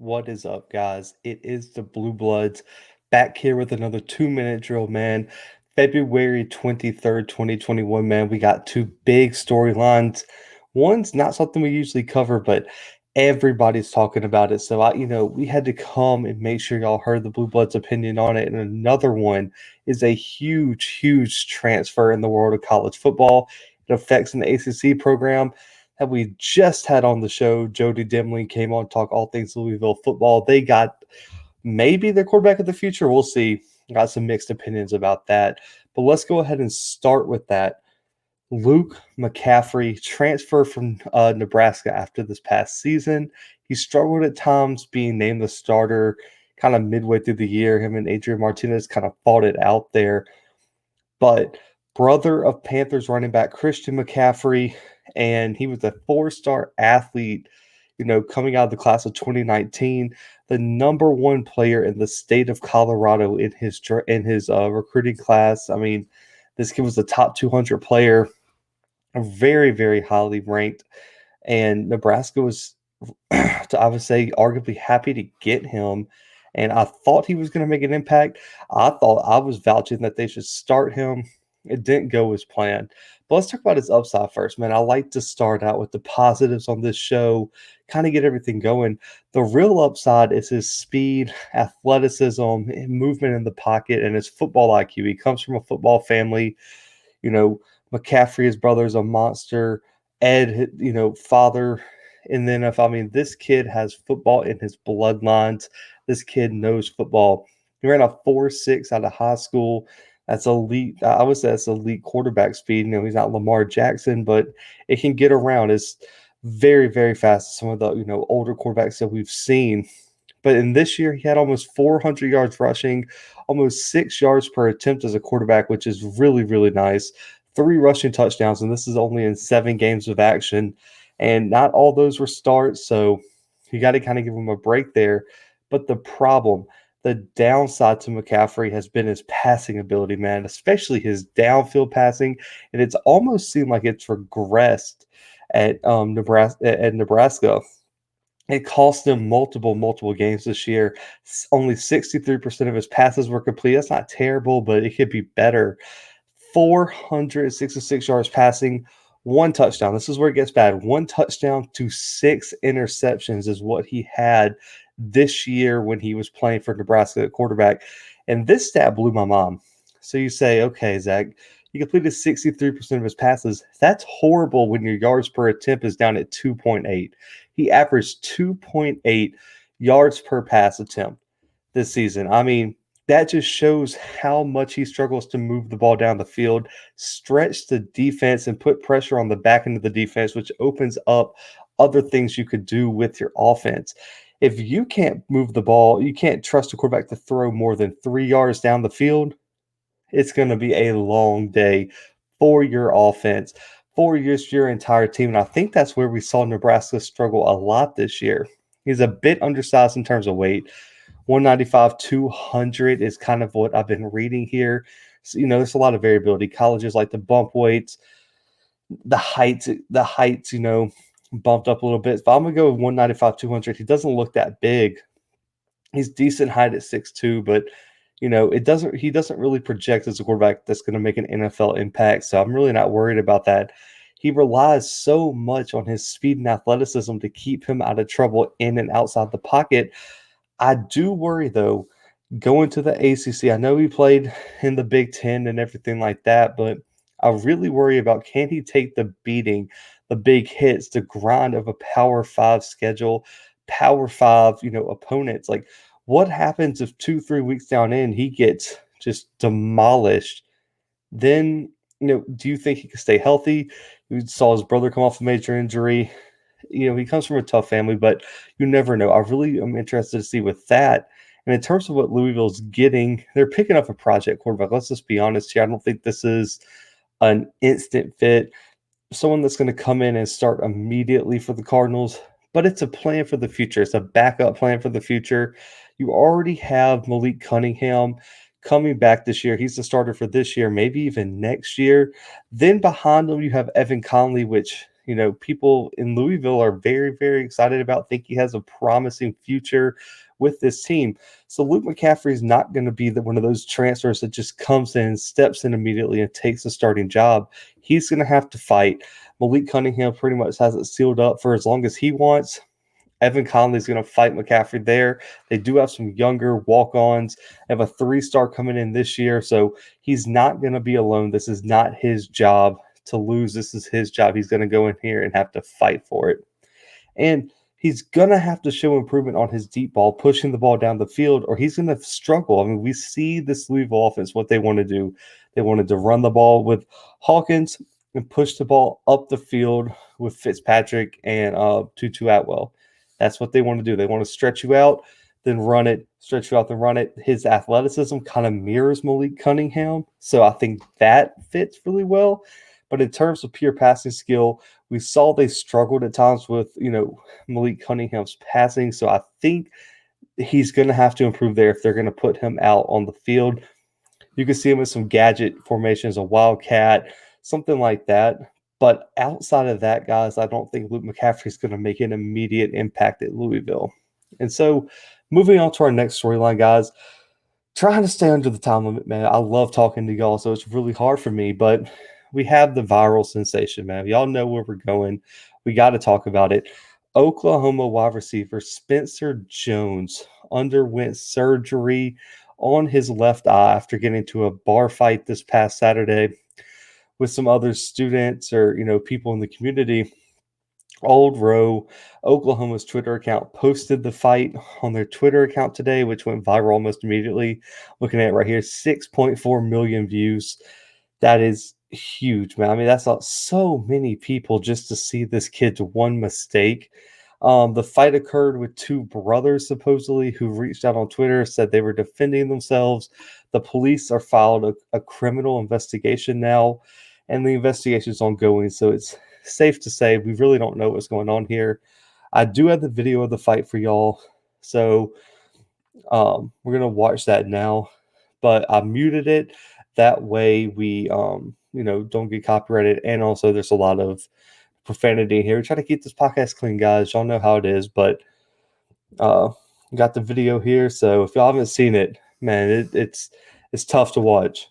What is up, guys? It is the Bluebloods back here with another 2-minute drill, man. February 23rd, 2021, man. We got two big storylines. One's not something we usually cover, but everybody's talking about it. So, we had to come and make sure y'all heard the Bluebloods' opinion on it. And another one is a huge, huge transfer in the world of college football. It affects an ACC program that we just had on the show. Jody Demling came on to talk all things Louisville football. They got maybe their quarterback of the future. We'll see. Got some mixed opinions about that. But let's go ahead and start with that. Luke McCaffrey transfer from Nebraska after this past season. He struggled at times being named the starter kind of midway through the year. Him and Adrian Martinez kind of fought it out there. But brother of Panthers running back Christian McCaffrey, and he was a four-star athlete, coming out of the class of 2019, the number one player in the state of Colorado in his recruiting class. I mean, this kid was a top 200 player, very, very highly ranked, and Nebraska was, I would say, arguably happy to get him. And I thought he was going to make an impact. I thought I was vouching that they should start him. It didn't go as planned. But let's talk about his upside first, man. I like to start out with the positives on this show, kind of get everything going. The real upside is his speed, athleticism, movement in the pocket, and his football IQ. He comes from a football family. McCaffrey, his brother's a monster. Ed, father in the NFL. I mean, this kid has football in his bloodlines. This kid knows football. He ran a 4.6 out of high school. That's elite. I would say that's elite quarterback speed. He's not Lamar Jackson, but it can get around. It's very, very fast. Some of the, older quarterbacks that we've seen. But in this year, he had almost 400 yards rushing, almost 6 yards per attempt as a quarterback, which is really, really nice. 3 rushing touchdowns, and this is only in 7 games of action. And not all those were starts, so you got to kind of give him a break there. But the downside to McCaffrey has been his passing ability, man, especially his downfield passing. And it's almost seemed like it's regressed at Nebraska. It cost him multiple games this year. Only 63% of his passes were complete. That's not terrible, but it could be better. 466 yards passing, 1 touchdown. This is where it gets bad. 1 touchdown to 6 interceptions is what he had this year when he was playing for Nebraska at quarterback. And this stat blew my mind. So you say, okay, Zach, he completed 63% of his passes. That's horrible when your yards per attempt is down at 2.8. He averaged 2.8 yards per pass attempt this season. I mean, that just shows how much he struggles to move the ball down the field, stretch the defense, and put pressure on the back end of the defense, which opens up other things you could do with your offense. If you can't move the ball, you can't trust a quarterback to throw more than 3 yards down the field, it's going to be a long day for your offense, for your entire team. And I think that's where we saw Nebraska struggle a lot this year. He's a bit undersized in terms of weight. 195, 200 is kind of what I've been reading here. So, there's a lot of variability. Colleges like to bump weights, the heights, bumped up a little bit. But I'm going to go with 195, 200. He doesn't look that big. He's decent height at 6'2", but he doesn't really project as a quarterback that's going to make an NFL impact. So I'm really not worried about that. He relies so much on his speed and athleticism to keep him out of trouble in and outside the pocket. I do worry, though, going to the ACC. I know he played in the Big Ten and everything like that, but I really worry about, can he take the beating, the big hits, the grind of a Power 5 schedule, Power 5, opponents. Like, what happens if 2-3 weeks down in he gets just demolished? Then, do you think he can stay healthy? We saw his brother come off a major injury. He comes from a tough family, but you never know. I really am interested to see with that. And in terms of what Louisville's getting, they're picking up a project quarterback. Let's just be honest here. I don't think this is an instant fit, someone that's going to come in and start immediately for the Cardinals, but it's a plan for the future. It's a backup plan for the future. You already have Malik Cunningham coming back this year. He's the starter for this year, maybe even next year. Then behind him, you have Evan Conley, which people in Louisville are very, very excited about, think he has a promising future with this team. So Luke McCaffrey is not going to be one of those transfers that just comes in, steps in immediately, and takes a starting job. He's going to have to fight. Malik Cunningham pretty much has it sealed up for as long as he wants. Evan Conley's going to fight McCaffrey there. They do have some younger walk-ons. They have a 3-star coming in this year, so he's not going to be alone. This is not his job to lose. This is his job. He's going to go in here and have to fight for it. And he's going to have to show improvement on his deep ball, pushing the ball down the field, or he's going to struggle. I mean, we see this Louisville offense, what they want to do. They wanted to run the ball with Hawkins and push the ball up the field with Fitzpatrick and Tutu Atwell. That's what they want to do. They want to stretch you out, then run it, stretch you out, then run it. His athleticism kind of mirrors Malik Cunningham, so I think that fits really well. But in terms of pure passing skill, we saw they struggled at times with, Malik Cunningham's passing. So I think he's going to have to improve there if they're going to put him out on the field. You can see him with some gadget formations, a wildcat, something like that. But outside of that, guys, I don't think Luke McCaffrey is going to make an immediate impact at Louisville. And so moving on to our next storyline, guys, trying to stay under the time limit, man. I love talking to y'all, so it's really hard for me. But we have the viral sensation, man. Y'all know where we're going. We got to talk about it. Oklahoma wide receiver Spencer Jones underwent surgery on his left eye after getting into a bar fight this past Saturday with some other students or, people in the community. Old Row, Oklahoma's Twitter account, posted the fight on their Twitter account today, which went viral almost immediately. Looking at it right here, 6.4 million views. That is huge, man. I mean, that's not so many people just to see this kid's one mistake. The fight occurred with two brothers, supposedly, who reached out on Twitter, said they were defending themselves. The police are filed a criminal investigation now, and the investigation is ongoing. So it's safe to say we really don't know what's going on here. I do have the video of the fight for y'all, so we're going to watch that now. But I muted it. That way we, don't get copyrighted. And also there's a lot of profanity here. We try to keep this podcast clean, guys. Y'all know how it is. But got the video here. So if y'all haven't seen it, man, it's tough to watch.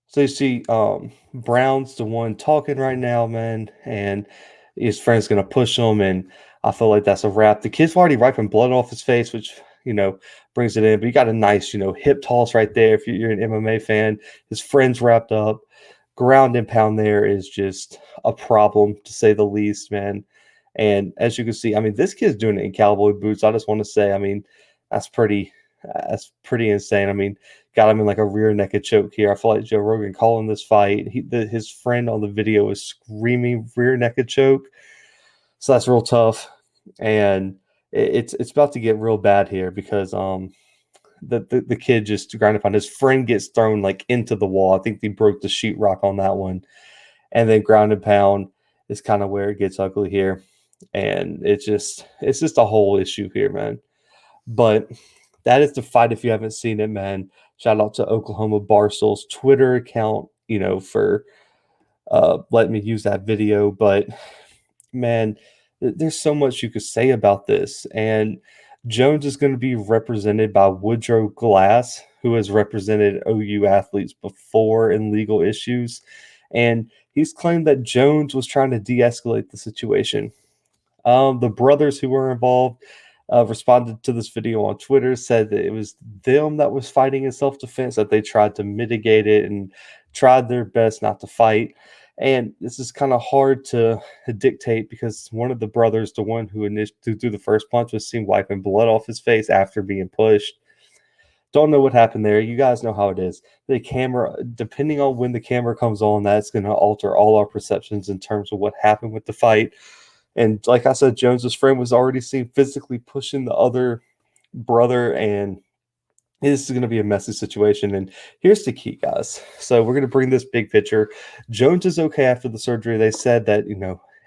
So you see, Brown's the one talking right now, man, and his friend's gonna push him, and I feel like that's a wrap. The kid's already wiping blood off his face, which brings it in. But you got a nice, hip toss right there. If you're an MMA fan, his friend's wrapped up. Ground and pound there is just a problem to say the least, man. And as you can see, I mean, this kid's doing it in cowboy boots. I just want to say, I mean, that's pretty insane. I mean, got him in like a rear naked choke here. I feel like Joe Rogan calling this fight. His friend on the video is screaming rear naked choke. So that's real tough. And it's about to get real bad here because the kid just grinding on his friend gets thrown like into the wall. I think he broke the sheetrock on that one. And then ground and pound is kind of where it gets ugly here. And it's just a whole issue here, man. But that is the fight if you haven't seen it, man. Shout out to Oklahoma Barstool's Twitter account, for letting me use that video. But, man, there's so much you could say about this. And Jones is going to be represented by Woodrow Glass, who has represented OU athletes before in legal issues. And he's claimed that Jones was trying to de-escalate the situation. The brothers who were involved responded to this video on Twitter, said that it was them that was fighting in self-defense, that they tried to mitigate it and tried their best not to fight. And this is kind of hard to dictate because one of the brothers, the one who threw the first punch, was seen wiping blood off his face after being pushed. Don't know what happened there. You guys know how it is. The camera, depending on when the camera comes on, that's going to alter all our perceptions in terms of what happened with the fight. And like I said, Jones's friend was already seen physically pushing the other brother, and this is going to be a messy situation. And here's the key, guys. So we're going to bring this big picture. Jones is okay after the surgery. They said that,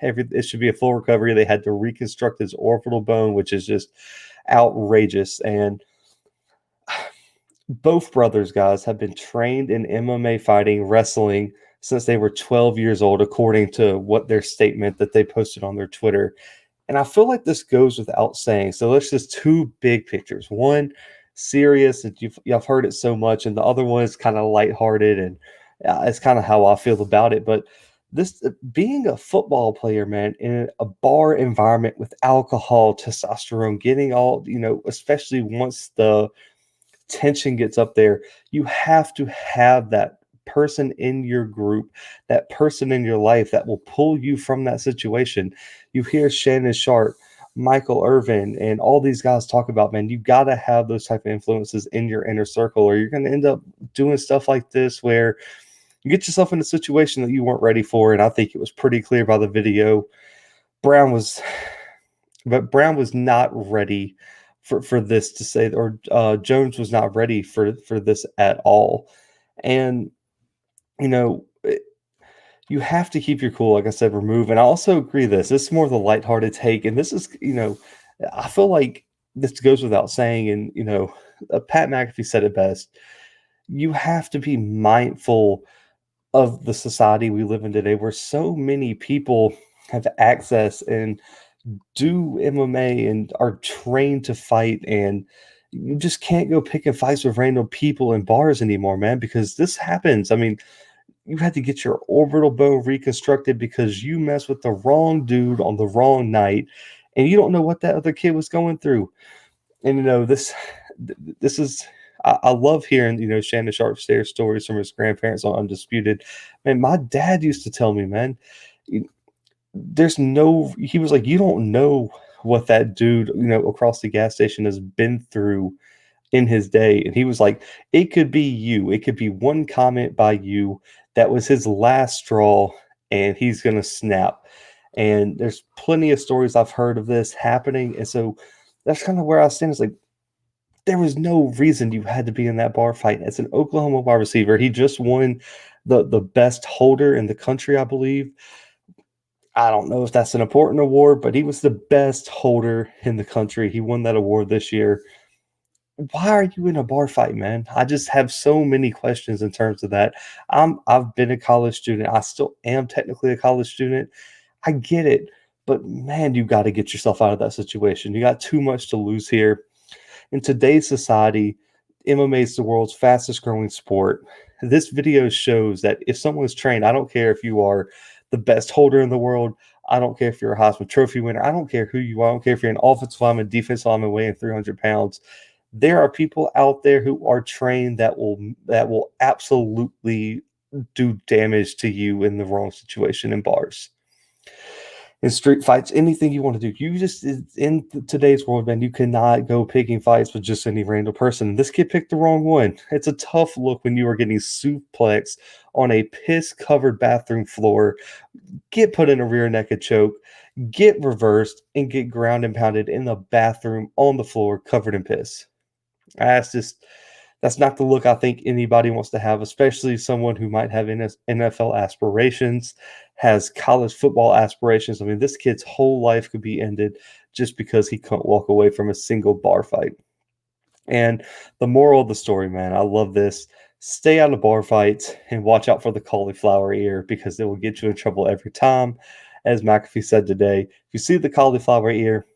it should be a full recovery. They had to reconstruct his orbital bone, which is just outrageous. And Both brothers, guys, have been trained in MMA fighting, wrestling since they were 12 years old, according to what their statement that they posted on their Twitter. And I feel like this goes without saying. So let's just two big pictures. One, serious, and you've heard it so much, and the other one is kind of lighthearted, and it's kind of how I feel about it. But this being a football player, man, in a bar environment with alcohol, testosterone, getting all, especially once the tension gets up there, you have to have that person in your group, that person in your life that will pull you from that situation. You hear Shannon Sharp, Michael Irvin, and all these guys talk about, man, you got to have those type of influences in your inner circle, or you're going to end up doing stuff like this where you get yourself in a situation that you weren't ready for. And I think it was pretty clear by the video. Brown was but Brown was not ready for this, to say, or Jones was not ready for this at all. And you know, you have to keep your cool, like I said, remove. And I also agree this is more of the lighthearted take, and this is, I feel like this goes without saying. And Pat McAfee said it best. You have to be mindful of the society we live in today, where so many people have access and do MMA and are trained to fight, and you just can't go picking fights with random people in bars anymore, man, because this happens. I mean, you had to get your orbital bone reconstructed because you messed with the wrong dude on the wrong night, and you don't know what that other kid was going through. And this is, I love hearing Shannon Sharp share stories from his grandparents on Undisputed. Man, my dad used to tell me, man, he was like, you don't know what that dude across the gas station has been through in his day. And he was like, it could be you, it could be one comment by you that was his last straw, and he's gonna snap. And there's plenty of stories I've heard of this happening. And so that's kind of where I stand. It's like, there was no reason you had to be in that bar fight. As an Oklahoma wide receiver, he just won the best holder in the country, I believe. I don't know if that's an important award, but he was the best holder in the country. He won that award this year. Why are you in a bar fight, man? I just have so many questions in terms of that. I've been a college student. I still am technically a college student. I get it, but man, you got to get yourself out of that situation. You got too much to lose here. In today's society, MMA is the world's fastest growing sport. This video shows that if someone's trained, I don't care if you are the best holder in the world. I don't care if you're a Heisman Trophy winner. I don't care who you are. I don't care if you're an offensive lineman, defensive lineman weighing 300 pounds. There are people out there who are trained that will absolutely do damage to you in the wrong situation in bars, in street fights, anything you want to do. You just, in today's world, man, you cannot go picking fights with just any random person. This kid picked the wrong one. It's a tough look when you are getting suplexed on a piss-covered bathroom floor, get put in a rear naked choke, get reversed, and get ground and pounded in the bathroom on the floor covered in piss. That's not the look I think anybody wants to have, especially someone who might have NFL aspirations, has college football aspirations. I mean, this kid's whole life could be ended just because he couldn't walk away from a single bar fight. And the moral of the story, man, I love this. Stay out of bar fights and watch out for the cauliflower ear, because it will get you in trouble every time. As McAfee said today, if you see the cauliflower ear,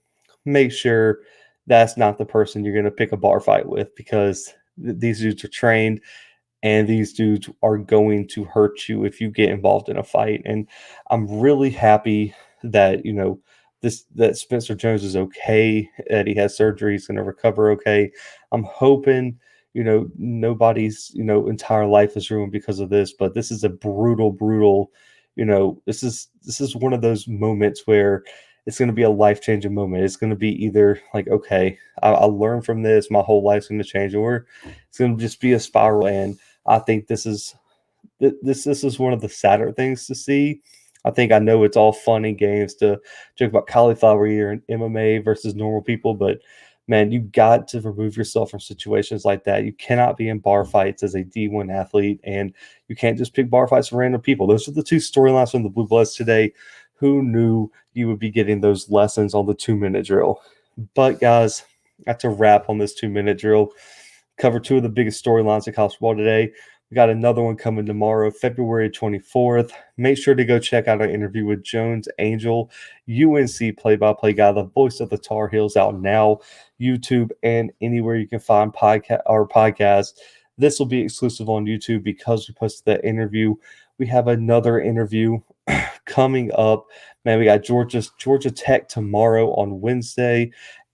make sure that's not the person you're going to pick a bar fight with, because these dudes are trained, and these dudes are going to hurt you if you get involved in a fight. And I'm really happy that that Spencer Jones is okay, that he has surgery, he's going to recover okay. I'm hoping nobody's entire life is ruined because of this, but this is a brutal this is one of those moments where it's going to be a life-changing moment. It's going to be either like, okay, I learned from this, my whole life's going to change, or it's going to just be a spiral. And I think this is one of the sadder things to see. I know it's all fun and games to joke about cauliflower ear and MMA versus normal people, but man, you got to remove yourself from situations like that. You cannot be in bar fights as a D1 athlete, and you can't just pick bar fights with random people. Those are the two storylines from the Bluebloods today. Who knew you would be getting those lessons on the 2-minute drill? But guys, that's a wrap on this 2-minute drill. Cover two of the biggest storylines in college football today. We got another one coming tomorrow, February 24th. Make sure to go check out our interview with Jones Angel, UNC play-by-play guy, the voice of the Tar Heels, out now, YouTube, and anywhere you can find podcasts. This will be exclusive on YouTube because we posted that interview. We have another interview coming up. Man, we got Georgia Tech tomorrow on Wednesday,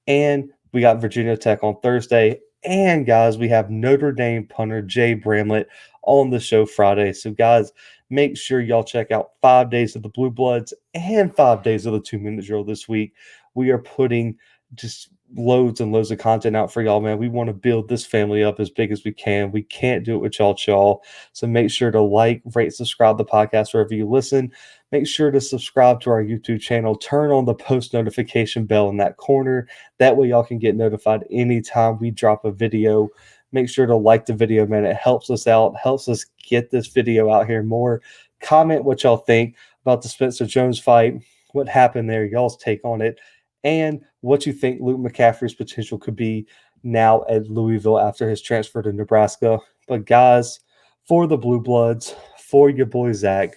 and we got Virginia Tech on Thursday. And guys, we have Notre Dame punter Jay Bramlett on the show Friday. So guys, make sure y'all check out 5 days of the Blue Bloods and 5 days of the 2-minute drill this week. We are putting just loads and loads of content out for y'all, man. We want to build this family up as big as we can. We can't do it with y'all. So make sure to like, rate, subscribe to the podcast wherever you listen. Make sure to subscribe to our YouTube channel. Turn on the post notification bell in that corner. That way y'all can get notified anytime we drop a video. Make sure to like the video, man. It helps us out, helps us get this video out here more. Comment what y'all think about the Spencer Jones fight, what happened there, y'all's take on it, and what you think Luke McCaffrey's potential could be now at Louisville after his transfer to Nebraska. But guys, for the Blue Bloods, for your boy Zach,